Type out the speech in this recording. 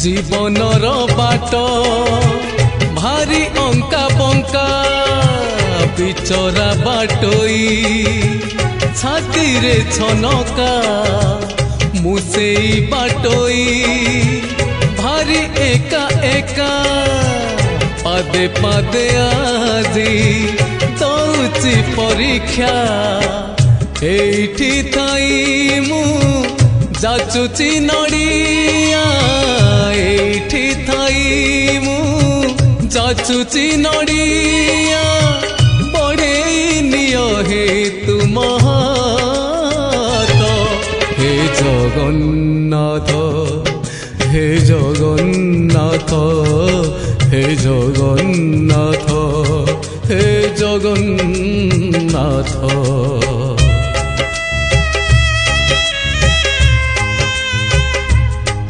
जीवनर बाट भारी अंका बंका बिचरा बाटोई छाती रे छनका मुसेई बाटोई भारी एका एका पादे पादे आजी दौची परीक्षा एठी थाई मु जाचुची नड़िया एठी थाई मु जाचुची नड़िया बड़े नियो हे तुम हे जगन्नाथ हे जगन्नाथ हे जगन्नाथ हे जगन्नाथ।